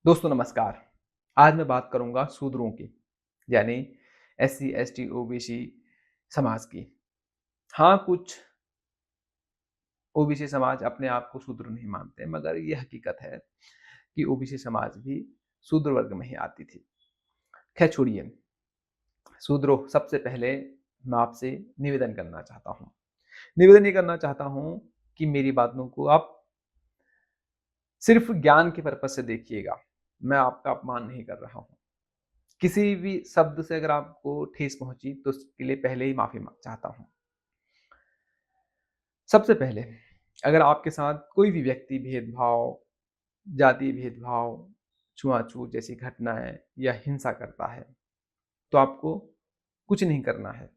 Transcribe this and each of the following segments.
दोस्तों नमस्कार। आज मैं बात करूँगा शूद्रों की, यानी एससी, एसटी, ओबीसी समाज की। हाँ, कुछ ओबीसी समाज अपने आप को शूद्र नहीं मानते, मगर ये हकीकत है कि ओबीसी समाज भी शूद्र वर्ग में ही आती थी। खैर छोड़िए, शूद्रों, सबसे पहले मैं आपसे निवेदन करना चाहता हूँ। निवेदन ये करना चाहता हूँ कि मेरी बातों को आप सिर्फ़ ज्ञान के पर्पज़ से देखिएगा। मैं आपका अपमान नहीं कर रहा हूँ। किसी भी शब्द से अगर आपको ठेस पहुँची तो उसके लिए पहले ही माफ़ी मा चाहता हूँ। सबसे पहले अगर आपके साथ कोई भी व्यक्ति भेदभाव, जाति भेदभाव, छुआ-छूत जैसी घटनाएँ या हिंसा करता है, तो आपको कुछ नहीं करना है।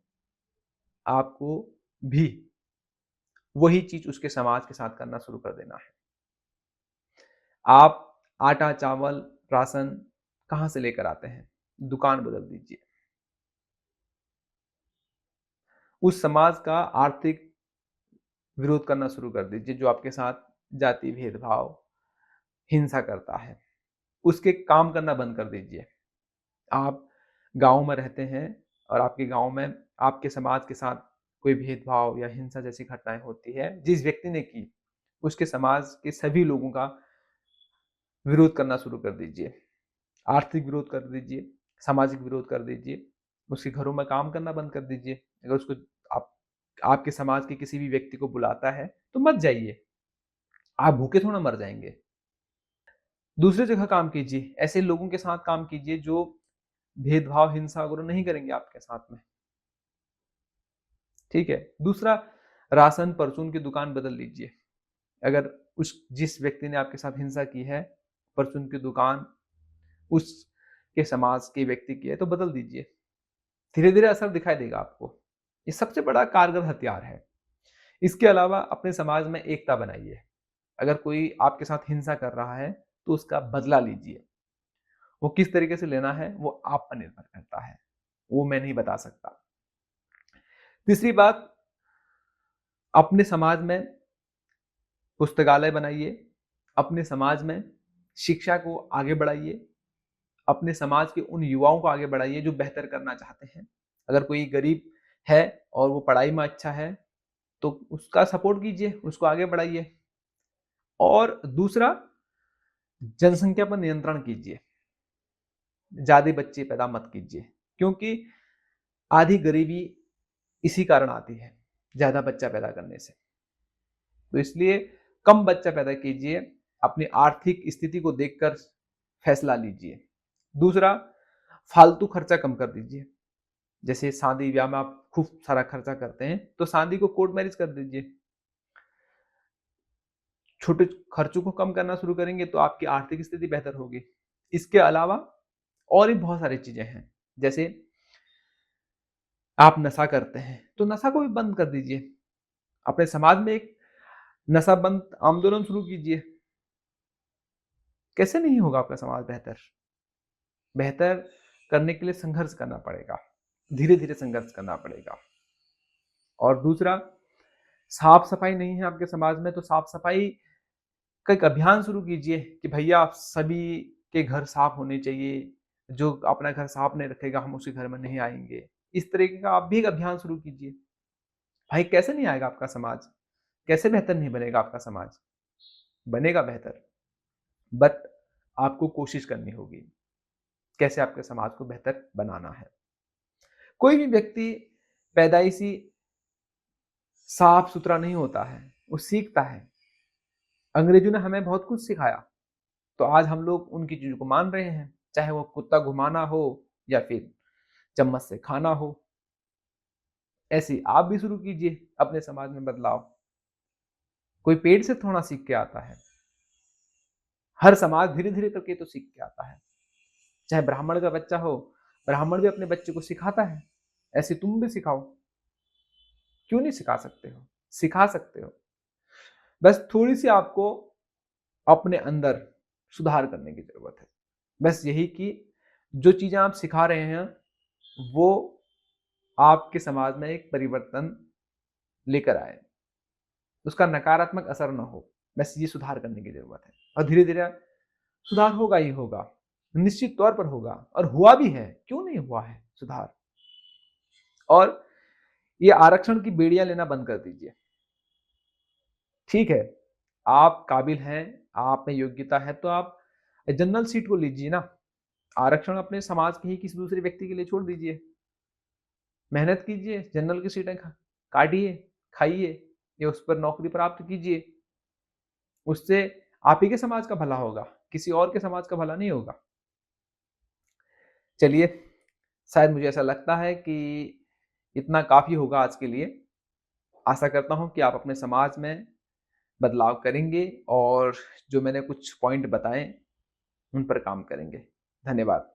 आपको भी वही चीज़ उसके समाज के साथ करना शुरू कर देना है। आप आटा, चावल, राशन कहाँ से लेकर आते हैं? दुकान बदल दीजिए। उस समाज का आर्थिक विरोध करना शुरू कर दीजिए जो आपके साथ जाति भेदभाव, हिंसा करता है। उसके काम करना बंद कर दीजिए। आप गाँव में रहते हैं और आपके गाँव में आपके समाज के साथ कोई भेदभाव या हिंसा जैसी घटनाएँ होती है, जिस व्यक्ति ने की, उसके समाज के सभी लोगों का विरोध करना शुरू कर दीजिए। आर्थिक विरोध कर दीजिए, सामाजिक विरोध कर दीजिए, उसके घरों में काम करना बंद कर दीजिए। अगर उसको आप आपके समाज के किसी भी व्यक्ति को बुलाता है, तो मत जाइए। आप भूखे थोड़ा मर जाएँगे। दूसरी जगह काम कीजिए, ऐसे लोगों के साथ काम कीजिए जो भेदभाव, हिंसा वगैरह नहीं करेंगे आपके साथ में, ठीक है? दूसरा, राशन, परचून की दुकान बदल लीजिए। अगर उस जिस व्यक्ति ने आपके साथ हिंसा की है, परचून की दुकान उसके समाज के व्यक्ति की है, तो बदल दीजिए। धीरे-धीरे असर दिखाई देगा आपको। ये सबसे बड़ा कारगर हथियार है। इसके अलावा अपने समाज में एकता बनाइए। अगर कोई आपके साथ हिंसा कर रहा है, तो उसका बदला लीजिए। वो किस तरीके से लेना है, वो आप पर निर्भर करता है। वो मैं नहीं बता सकता। तीसरी बात, अपने समाज में पुस्तकालय बनाइए, अपने समाज में शिक्षा को आगे बढ़ाइए, अपने समाज के उन युवाओं को आगे बढ़ाइए जो बेहतर करना चाहते हैं। अगर कोई गरीब है और वो पढ़ाई में अच्छा है, तो उसका सपोर्ट कीजिए, उसको आगे बढ़ाइए। और दूसरा, जनसंख्या पर नियंत्रण कीजिए। ज़्यादा बच्चे पैदा मत कीजिए, क्योंकि आधी गरीबी इसी कारण आती है, ज़्यादा बच्चा पैदा करने से। तो इसलिए कम बच्चा पैदा कीजिए, अपनी आर्थिक स्थिति को देखकर फैसला लीजिए। दूसरा, फालतू खर्चा कम कर दीजिए। जैसे शादी-ब्याह में आप खूब सारा खर्चा करते हैं, तो शादी को कोर्ट मैरिज कर दीजिए। छोटे खर्चों को कम करना शुरू करेंगे तो आपकी आर्थिक स्थिति बेहतर होगी। इसके अलावा और भी बहुत सारी चीज़ें हैं। जैसे आप नशा करते हैं, तो नशा को भी बंद कर दीजिए। अपने समाज में एक नशा बंद आंदोलन शुरू कीजिए। कैसे नहीं होगा आपका समाज बेहतर? बेहतर करने के लिए संघर्ष करना पड़ेगा। धीरे-धीरे संघर्ष करना पड़ेगा। और दूसरा, साफ-सफाई नहीं है आपके समाज में, तो साफ-सफाई का एक अभियान शुरू कीजिए कि भैया आप सभी के घर साफ होने चाहिए। जो अपना घर साफ नहीं रखेगा, हम उसके घर में नहीं आएँगे। इस तरीके का आप भी एक अभियान शुरू कीजिए। भाई कैसे नहीं आएगा आपका समाज? कैसे बेहतर नहीं बनेगा आपका समाज? बनेगा बेहतर, बट आपको कोशिश करनी होगी। कैसे आपके समाज को बेहतर बनाना है। कोई भी व्यक्ति पैदाइशी साफ-सुथरा नहीं होता है, वो सीखता है। अंग्रेजों ने हमें बहुत कुछ सिखाया, तो आज हम लोग उनकी चीज़ों को मान रहे हैं। चाहे वो कुत्ता घुमाना हो या फिर चम्मच से खाना हो। ऐसे ही आप भी शुरू कीजिए अपने समाज में बदलाव। कोई पेड़ से थोड़ा सीख के आता है। हर समाज धीरे-धीरे करके तो सीख के आता है। चाहे ब्राह्मण का बच्चा हो, ब्राह्मण भी अपने बच्चे को सिखाता है। ऐसे तुम भी सिखाओ। क्यों नहीं सिखा सकते हो? सिखा सकते हो। बस थोड़ी-सी आपको अपने अंदर सुधार करने की ज़रूरत है। बस यही कि जो चीज़ें आप सिखा रहे हैं, वो आपके समाज में एक परिवर्तन लेकर आए। उसका नकारात्मक असर ना हो। बस ये सुधार करने की ज़रूरत है और धीरे-धीरे सुधार होगा ही होगा, निश्चित तौर पर होगा और हुआ भी है, क्यों नहीं हुआ है सुधार? और ये आरक्षण की बेड़ियाँ लेना बंद कर दीजिए। ठीक है, आप काबिल हैं, आप में योग्यता है तो आप जनरल सीट को लीजिए ना। आरक्षण अपने समाज के ही किसी दूसरे व्यक्ति के लिए छोड़ दीजिए। मेहनत कीजिए, जनरल की सीटें काटिए, खाइए या उस पर नौकरी प्राप्त कीजिए। उससे आप ही के समाज का भला होगा, किसी और के समाज का भला नहीं होगा। चलिए, शायद मुझे ऐसा लगता है कि इतना काफ़ी होगा आज के लिए। आशा करता हूँ कि आप अपने समाज में बदलाव करेंगे और जो मैंने कुछ पॉइंट बताएँ, उन पर काम करेंगे। धन्यवाद।